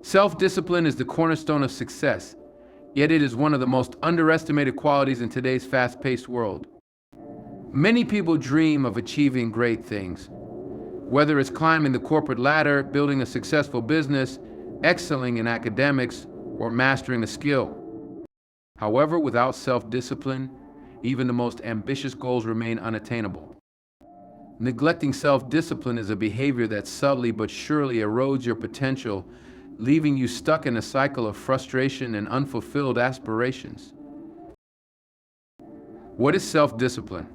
Self-discipline is the cornerstone of success, yet it is one of the most underestimated qualities in today's fast-paced world. Many people dream of achieving great things, whether it's climbing the corporate ladder, building a successful business, excelling in academics, or mastering a skill. However, without self-discipline, even the most ambitious goals remain unattainable. Neglecting self-discipline is a behavior that subtly but surely erodes your potential, leaving you stuck in a cycle of frustration and unfulfilled aspirations. What is self-discipline?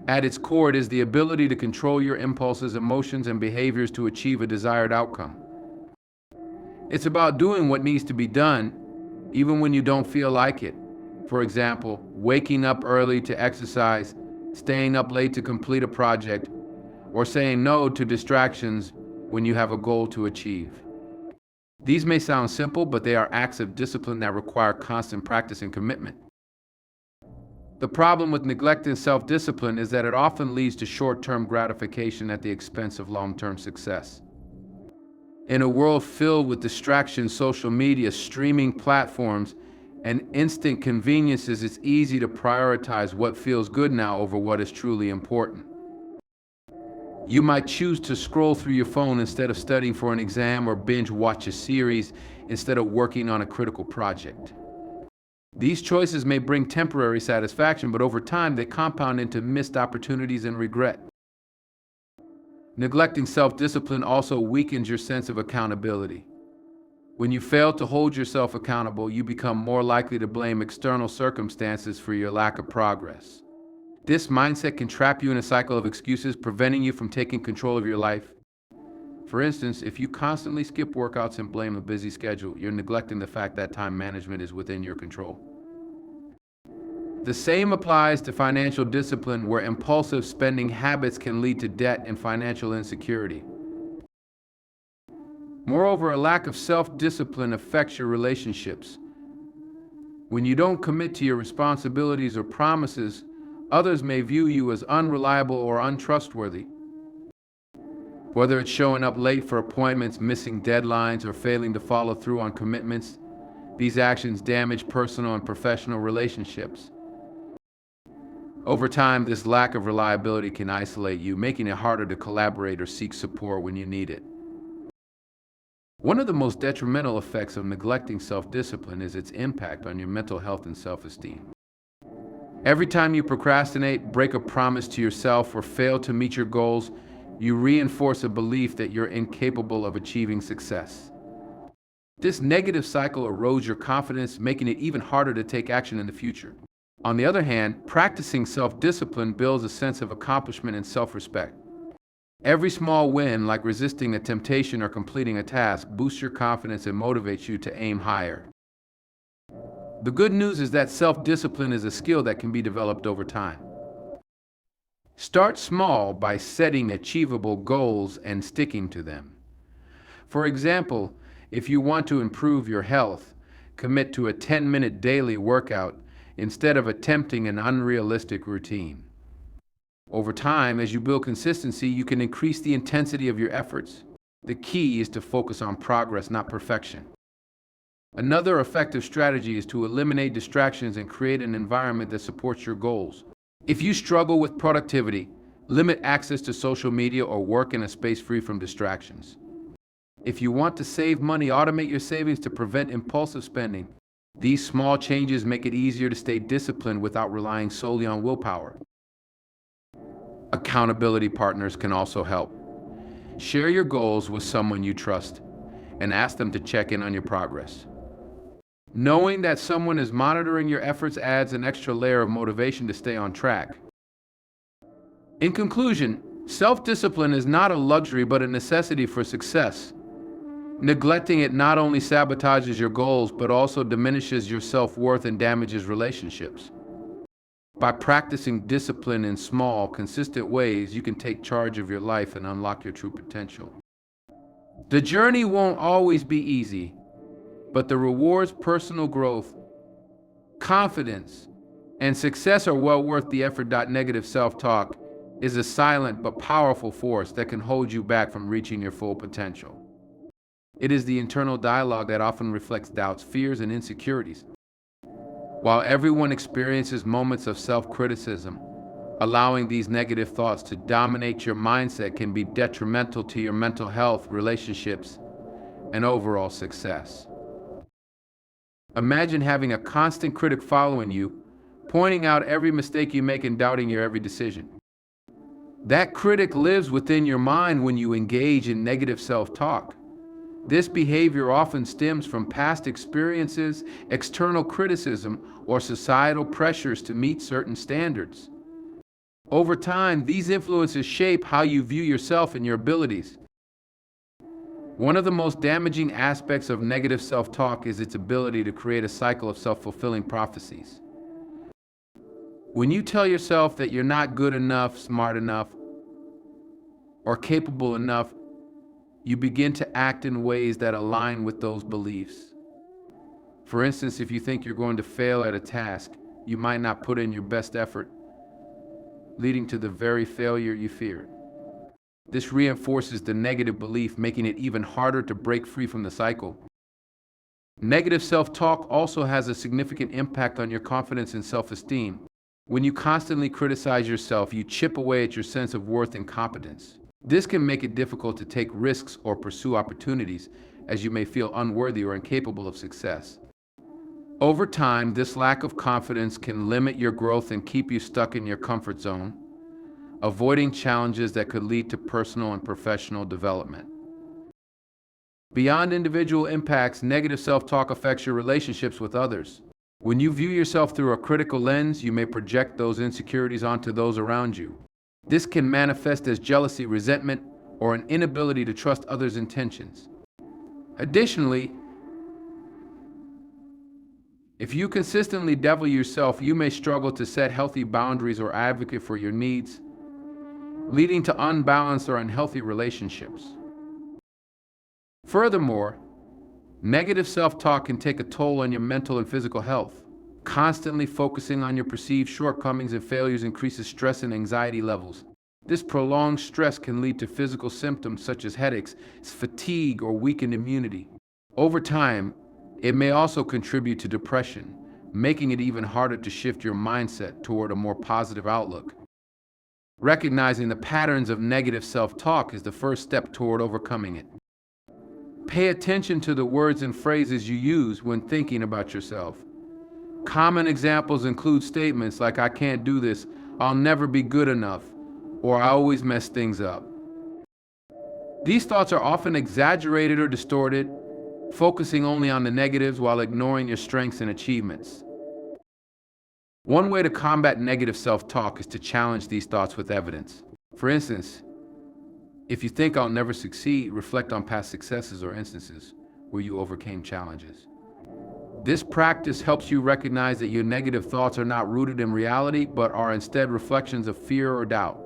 At its core, it is the ability to control your impulses, emotions, and behaviors to achieve a desired outcome. It's about doing what needs to be done, even when you don't feel like it. For example, waking up early to exercise, staying up late to complete a project, or saying no to distractions when you have a goal to achieve. These may sound simple, but they are acts of discipline that require constant practice and commitment. The problem with neglecting self-discipline is that it often leads to short-term gratification at the expense of long-term success. In a world filled with distractions, social media, streaming platforms, and instant conveniences, it's easy to prioritize what feels good now over what is truly important. You might choose to scroll through your phone instead of studying for an exam, or binge watch a series instead of working on a critical project. These choices may bring temporary satisfaction, but over time they compound into missed opportunities and regret. Neglecting self-discipline also weakens your sense of accountability. When you fail to hold yourself accountable, you become more likely to blame external circumstances for your lack of progress. This mindset can trap you in a cycle of excuses, preventing you from taking control of your life. For instance, if you constantly skip workouts and blame a busy schedule, you're neglecting the fact that time management is within your control. The same applies to financial discipline, where impulsive spending habits can lead to debt and financial insecurity. Moreover, a lack of self-discipline affects your relationships. When you don't commit to your responsibilities or promises, others may view you as unreliable or untrustworthy. Whether it's showing up late for appointments, missing deadlines, or failing to follow through on commitments, these actions damage personal and professional relationships. Over time, this lack of reliability can isolate you, making it harder to collaborate or seek support when you need it. One of the most detrimental effects of neglecting self-discipline is its impact on your mental health and self-esteem. Every time you procrastinate, break a promise to yourself, or fail to meet your goals, you reinforce a belief that you're incapable of achieving success. This negative cycle erodes your confidence, making it even harder to take action in the future. On the other hand, practicing self-discipline builds a sense of accomplishment and self-respect. Every small win, like resisting a temptation or completing a task, boosts your confidence and motivates you to aim higher. The good news is that self-discipline is a skill that can be developed over time. Start small by setting achievable goals and sticking to them. For example, if you want to improve your health, commit to a 10-minute daily workout instead of attempting an unrealistic routine. Over time, as you build consistency, you can increase the intensity of your efforts. The key is to focus on progress, not perfection. Another effective strategy is to eliminate distractions and create an environment that supports your goals. If you struggle with productivity, limit access to social media or work in a space free from distractions. If you want to save money, automate your savings to prevent impulsive spending. These small changes make it easier to stay disciplined without relying solely on willpower. Accountability partners can also help. Share your goals with someone you trust and ask them to check in on your progress. Knowing that someone is monitoring your efforts adds an extra layer of motivation to stay on track. In conclusion, self-discipline is not a luxury but a necessity for success. Neglecting it not only sabotages your goals but also diminishes your self-worth and damages relationships. By practicing discipline in small, consistent ways, you can take charge of your life and unlock your true potential. The journey won't always be easy, but the rewards, personal growth, confidence, and success are well worth the effort. Negative self-talk is a silent but powerful force that can hold you back from reaching your full potential. It is the internal dialogue that often reflects doubts, fears, and insecurities. While everyone experiences moments of self-criticism, allowing these negative thoughts to dominate your mindset can be detrimental to your mental health, relationships, and overall success. Imagine having a constant critic following you, pointing out every mistake you make and doubting your every decision. That critic lives within your mind when you engage in negative self-talk. This behavior often stems from past experiences, external criticism, or societal pressures to meet certain standards. Over time, these influences shape how you view yourself and your abilities. One of the most damaging aspects of negative self-talk is its ability to create a cycle of self-fulfilling prophecies. When you tell yourself that you're not good enough, smart enough, or capable enough, you begin to act in ways that align with those beliefs. For instance, if you think you're going to fail at a task, you might not put in your best effort, leading to the very failure you feared. This reinforces the negative belief, making it even harder to break free from the cycle. Negative self-talk also has a significant impact on your confidence and self-esteem. When you constantly criticize yourself, you chip away at your sense of worth and competence. This can make it difficult to take risks or pursue opportunities, as you may feel unworthy or incapable of success. Over time, this lack of confidence can limit your growth and keep you stuck in your comfort zone, avoiding challenges that could lead to personal and professional development. Beyond individual impacts, negative self-talk affects your relationships with others. When you view yourself through a critical lens, you may project those insecurities onto those around you. This can manifest as jealousy, resentment, or an inability to trust others' intentions. Additionally, if you consistently devil yourself, you may struggle to set healthy boundaries or advocate for your needs, leading to unbalanced or unhealthy relationships. Furthermore, negative self-talk can take a toll on your mental and physical health. Constantly focusing on your perceived shortcomings and failures increases stress and anxiety levels. This prolonged stress can lead to physical symptoms such as headaches, fatigue, or weakened immunity. Over time, it may also contribute to depression, making it even harder to shift your mindset toward a more positive outlook. Recognizing the patterns of negative self-talk is the first step toward overcoming it. Pay attention to the words and phrases you use when thinking about yourself. Common examples include statements like, "I can't do this," "I'll never be good enough," or "I always mess things up." These thoughts are often exaggerated or distorted, focusing only on the negatives while ignoring your strengths and achievements. One way to combat negative self-talk is to challenge these thoughts with evidence. For instance, if you think "I'll never succeed," reflect on past successes or instances where you overcame challenges. This practice helps you recognize that your negative thoughts are not rooted in reality, but are instead reflections of fear or doubt.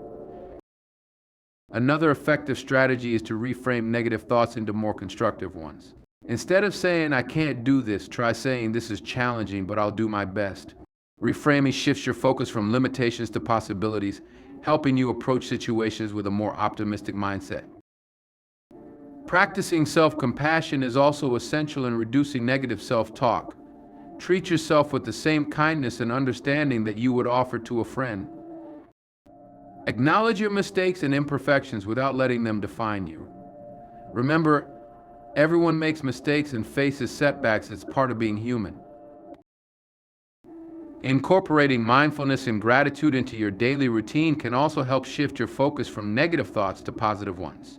Another effective strategy is to reframe negative thoughts into more constructive ones. Instead of saying, "I can't do this," try saying, "This is challenging, but I'll do my best." Reframing shifts your focus from limitations to possibilities, helping you approach situations with a more optimistic mindset. Practicing self-compassion is also essential in reducing negative self-talk. Treat yourself with the same kindness and understanding that you would offer to a friend. Acknowledge your mistakes and imperfections without letting them define you. Remember, everyone makes mistakes and faces setbacks as part of being human. Incorporating mindfulness and gratitude into your daily routine can also help shift your focus from negative thoughts to positive ones.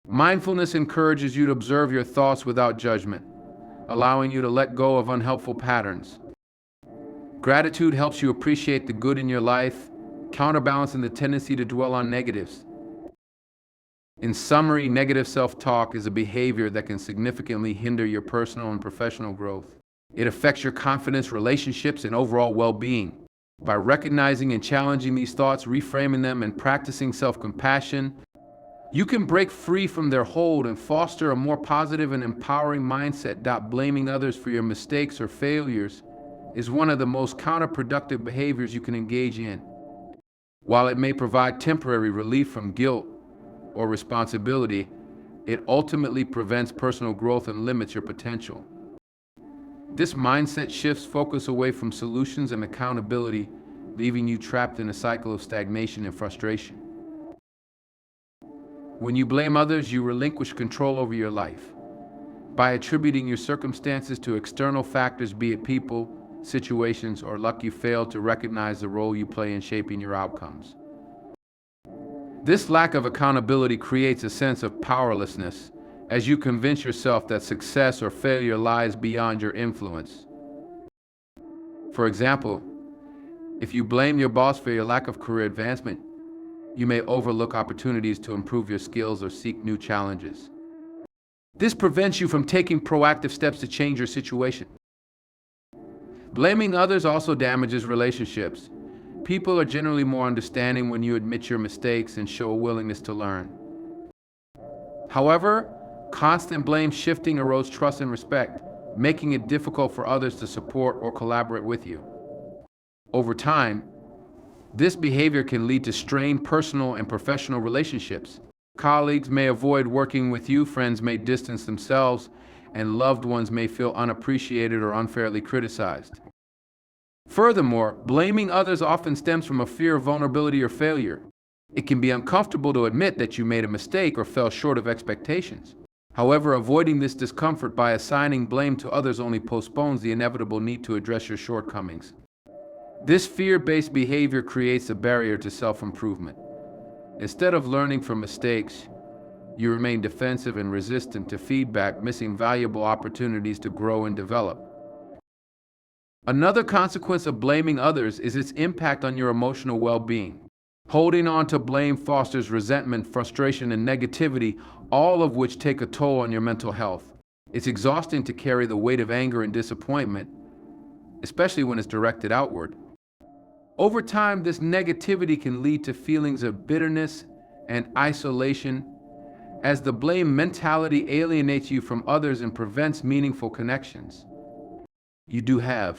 Mindfulness encourages you to observe your thoughts without judgment, allowing you to let go of unhelpful patterns. Gratitude helps you appreciate the good in your life, counterbalancing the tendency to dwell on negatives. In summary, negative self-talk is a behavior that can significantly hinder your personal and professional growth. It affects your confidence, relationships, and overall well-being. By recognizing and challenging these thoughts, reframing them, and practicing self-compassion, you can break free from their hold and foster a more positive and empowering mindset. Blaming others for your mistakes or failures is one of the most counterproductive behaviors you can engage in. While it may provide temporary relief from guilt or responsibility, It ultimately prevents personal growth and limits your potential. This mindset shifts focus away from solutions and accountability, leaving you trapped in a cycle of stagnation and frustration. When you blame others, you relinquish control over your life. By attributing your circumstances to external factors, be it people, situations, or luck, you fail to recognize the role you play in shaping your outcomes. This lack of accountability creates a sense of powerlessness as you convince yourself that success or failure lies beyond your influence. For example, if you blame your boss for your lack of career advancement, you may overlook opportunities to improve your skills or seek new challenges. This prevents you from taking proactive steps to change your situation. Blaming others also damages relationships. People are generally more understanding when you admit your mistakes and show a willingness to learn. However, constant blame shifting erodes trust and respect, making it difficult for others to support or collaborate with you. Over time, this behavior can lead to strained personal and professional relationships. Colleagues may avoid working with you, friends may distance themselves, and loved ones may feel unappreciated or unfairly criticized. Furthermore, blaming others often stems from a fear of vulnerability or failure. It can be uncomfortable to admit that you made a mistake or fell short of expectations. However, avoiding this discomfort by assigning blame to others only postpones the inevitable need to address your shortcomings. This fear-based behavior creates a barrier to self-improvement. Instead of learning from mistakes, you remain defensive and resistant to feedback, missing valuable opportunities to grow and develop. Another consequence of blaming others is its impact on your emotional well-being. Holding on to blame fosters resentment, frustration, and negativity, all of which take a toll on your mental health. It's exhausting to carry the weight of anger and disappointment, especially when it's directed outward. Over time, this negativity can lead to feelings of bitterness and isolation, as the blame mentality alienates you from others and prevents meaningful connections. You do have